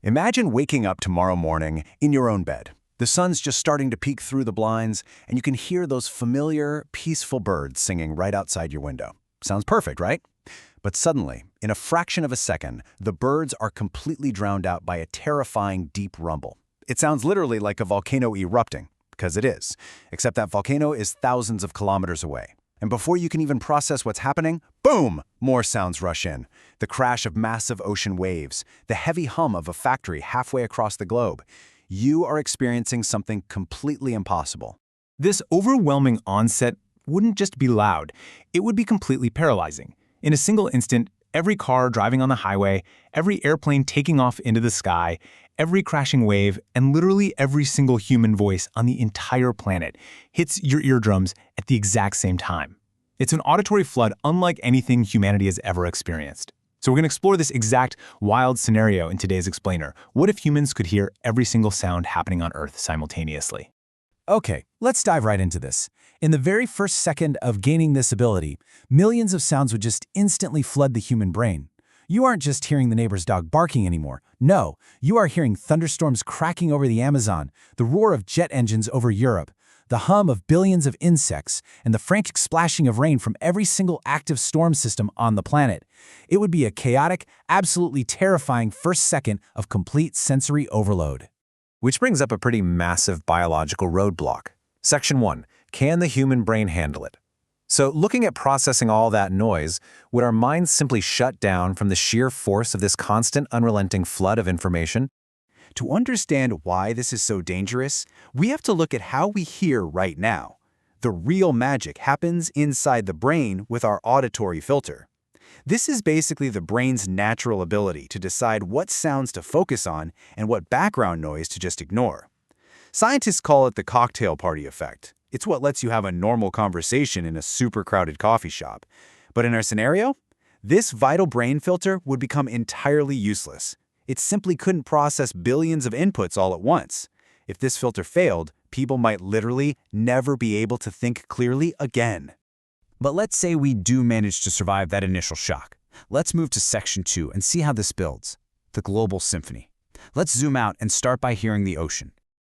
Imagine waking up tomorrow morning in your own bed. The sun's just starting to peek through the blinds, and you can hear those familiar, peaceful birds singing right outside your window. Sounds perfect, right? But suddenly, in a fraction of a second, the birds are completely drowned out by a terrifying deep rumble. It sounds literally like a volcano erupting, because it is, except that volcano is thousands of kilometers away. And before you can even process what's happening, boom! More sounds rush in. The crash of massive ocean waves, the heavy hum of a factory halfway across the globe. You are experiencing something completely impossible. This overwhelming onset wouldn't just be loud, it would be completely paralyzing. In a single instant, every car driving on the highway, every airplane taking off into the sky, every crashing wave, and literally every single human voice on the entire planet hits your eardrums at the exact same time. It's an auditory flood unlike anything humanity has ever experienced. So we're going to explore this exact wild scenario in today's Explainer. What if humans could hear every single sound happening on Earth simultaneously? Okay, let's dive right into this. In the very first second of gaining this ability, millions of sounds would just instantly flood the human brain. You aren't just hearing the neighbor's dog barking anymore. No, you are hearing thunderstorms cracking over the Amazon, the roar of jet engines over Europe, the hum of billions of insects, and the frantic splashing of rain from every single active storm system on the planet. It would be a chaotic, absolutely terrifying first second of complete sensory overload. Which brings up a pretty massive biological roadblock. Section 1. Can the human brain handle it? So, looking at processing all that noise, would our minds simply shut down from the sheer force of this constant, unrelenting flood of information? To understand why this is so dangerous, we have to look at how we hear right now. The real magic happens inside the brain with our auditory filter. This is basically the brain's natural ability to decide what sounds to focus on and what background noise to just ignore. Scientists call it the cocktail party effect. It's what lets you have a normal conversation in a super crowded coffee shop. But in our scenario, this vital brain filter would become entirely useless. It simply couldn't process billions of inputs all at once. If this filter failed, people might literally never be able to think clearly again. But let's say we do manage to survive that initial shock. Let's move to Section 2 and see how this builds. The global symphony. Let's zoom out and start by hearing the ocean.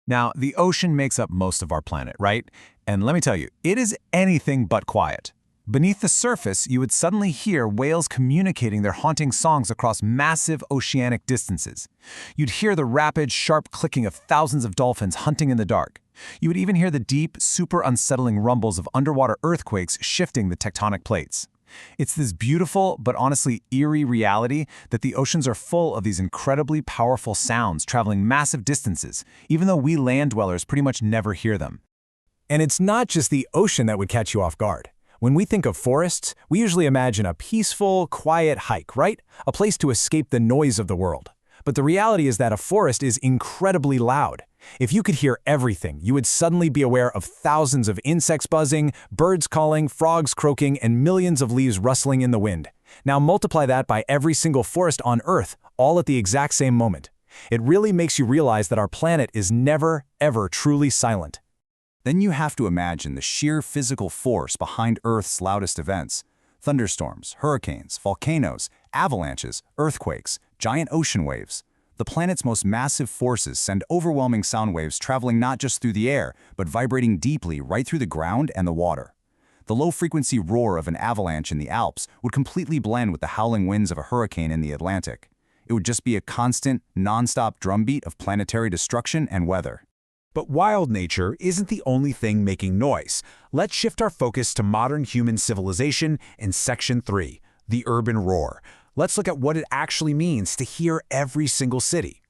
Now, the ocean makes up most of our planet, right? And let me tell you, it is anything but quiet. Beneath the surface, you would suddenly hear whales communicating their haunting songs across massive oceanic distances. You'd hear the rapid, sharp clicking of thousands of dolphins hunting in the dark. You would even hear the deep, super unsettling rumbles of underwater earthquakes shifting the tectonic plates. It's this beautiful, but honestly eerie reality that the oceans are full of these incredibly powerful sounds traveling massive distances, even though we land dwellers pretty much never hear them. And it's not just the ocean that would catch you off guard. When we think of forests, we usually imagine a peaceful, quiet hike, right? A place to escape the noise of the world. But the reality is that a forest is incredibly loud. If you could hear everything, you would suddenly be aware of thousands of insects buzzing, birds calling, frogs croaking, and millions of leaves rustling in the wind. Now multiply that by every single forest on Earth, all at the exact same moment. It really makes you realize that our planet is never, ever truly silent. Then you have to imagine the sheer physical force behind Earth's loudest events. Thunderstorms, hurricanes, volcanoes, avalanches, earthquakes, giant ocean waves. The planet's most massive forces send overwhelming sound waves traveling not just through the air, but vibrating deeply right through the ground and the water. The low-frequency roar of an avalanche in the Alps would completely blend with the howling winds of a hurricane in the Atlantic. It would just be a constant, non-stop drumbeat of planetary destruction and weather. But wild nature isn't the only thing making noise. Let's shift our focus to modern human civilization in Section 3, the urban roar. Let's look at what it actually means to hear every single city.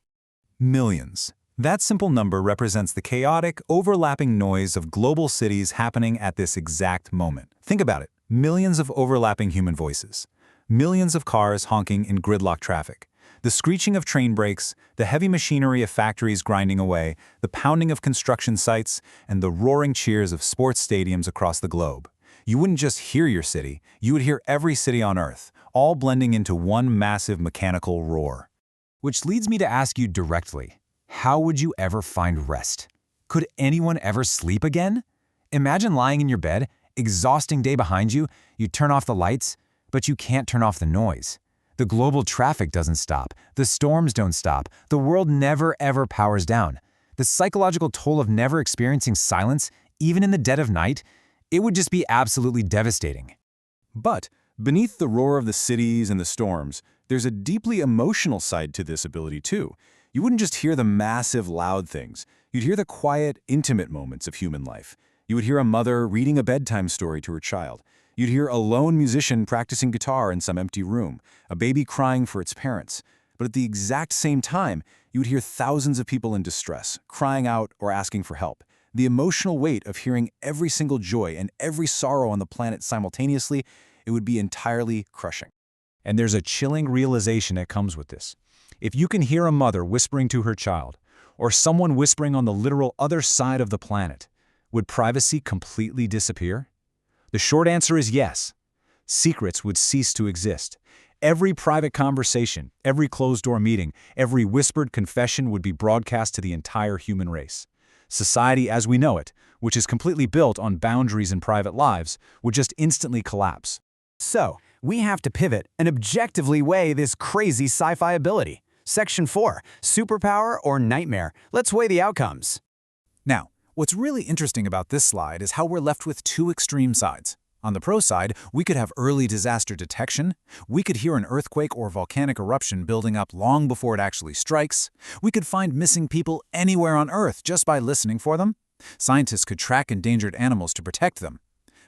Millions. That simple number represents the chaotic, overlapping noise of global cities happening at this exact moment. Think about it. Millions of overlapping human voices. Millions of cars honking in gridlock traffic. The screeching of train brakes, the heavy machinery of factories grinding away, the pounding of construction sites, and the roaring cheers of sports stadiums across the globe. You wouldn't just hear your city, you would hear every city on Earth, all blending into one massive mechanical roar. Which leads me to ask you directly, how would you ever find rest? Could anyone ever sleep again? Imagine lying in your bed, exhausting day behind you, you turn off the lights, but you can't turn off the noise. The global traffic doesn't stop. The storms don't stop. The world never ever powers down. The psychological toll of never experiencing silence, even in the dead of night, it would just be absolutely devastating. But beneath the roar of the cities and the storms, there's a deeply emotional side to this ability too. You wouldn't just hear the massive, loud things. You'd hear the quiet, intimate moments of human life. You would hear a mother reading a bedtime story to her child. You'd hear a lone musician practicing guitar in some empty room, a baby crying for its parents. But at the exact same time, you would hear thousands of people in distress, crying out or asking for help. The emotional weight of hearing every single joy and every sorrow on the planet simultaneously, it would be entirely crushing. And there's a chilling realization that comes with this. If you can hear a mother whispering to her child, or someone whispering on the literal other side of the planet, would privacy completely disappear? The short answer is yes. Secrets would cease to exist. Every private conversation, every closed-door meeting, every whispered confession would be broadcast to the entire human race. Society as we know it, which is completely built on boundaries in private lives, would just instantly collapse. So, we have to pivot and objectively weigh this crazy sci-fi ability. Section 4, superpower or nightmare. Let's weigh the outcomes. Now, what's really interesting about this slide is how we're left with two extreme sides. On the pro side, we could have early disaster detection, we could hear an earthquake or volcanic eruption building up long before it actually strikes, we could find missing people anywhere on Earth just by listening for them, scientists could track endangered animals to protect them.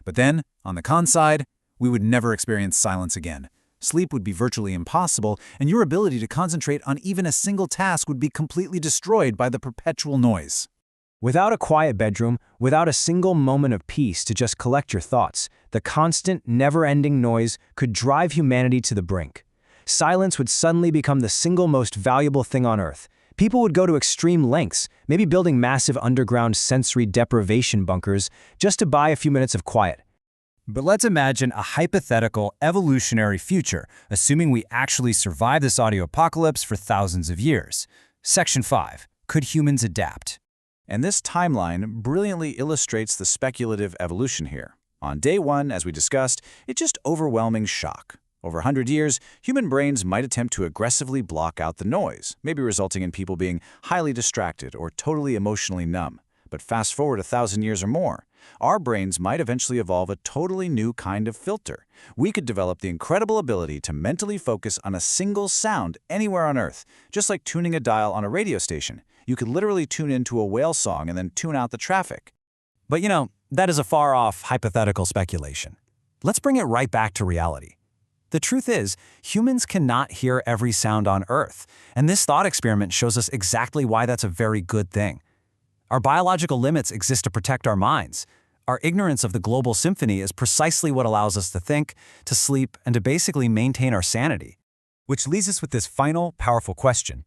But then, on the con side, we would never experience silence again. Sleep would be virtually impossible, and your ability to concentrate on even a single task would be completely destroyed by the perpetual noise. Without a quiet bedroom, without a single moment of peace to just collect your thoughts, the constant, never-ending noise could drive humanity to the brink. Silence would suddenly become the single most valuable thing on Earth. People would go to extreme lengths, maybe building massive underground sensory deprivation bunkers just to buy a few minutes of quiet. But let's imagine a hypothetical evolutionary future, assuming we actually survive this audio apocalypse for thousands of years. Section 5. Could humans adapt? And this timeline brilliantly illustrates the speculative evolution here. On day 1, as we discussed, it's just overwhelming shock. Over 100 years, human brains might attempt to aggressively block out the noise, maybe resulting in people being highly distracted or totally emotionally numb. But fast forward 1,000 years or more, our brains might eventually evolve a totally new kind of filter. We could develop the incredible ability to mentally focus on a single sound anywhere on Earth, just like tuning a dial on a radio station. You could literally tune into a whale song and then tune out the traffic. But that is a far-off hypothetical speculation. Let's bring it right back to reality. The truth is, humans cannot hear every sound on Earth, and this thought experiment shows us exactly why that's a very good thing. Our biological limits exist to protect our minds. Our ignorance of the global symphony is precisely what allows us to think, to sleep, and to basically maintain our sanity. Which leaves us with this final, powerful question.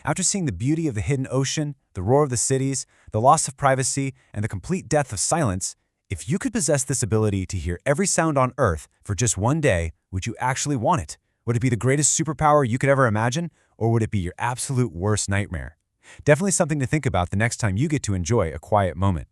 After seeing the beauty of the hidden ocean, the roar of the cities, the loss of privacy, and the complete death of silence, if you could possess this ability to hear every sound on Earth for just one day, would you actually want it? Would it be the greatest superpower you could ever imagine, or would it be your absolute worst nightmare? Definitely something to think about the next time you get to enjoy a quiet moment.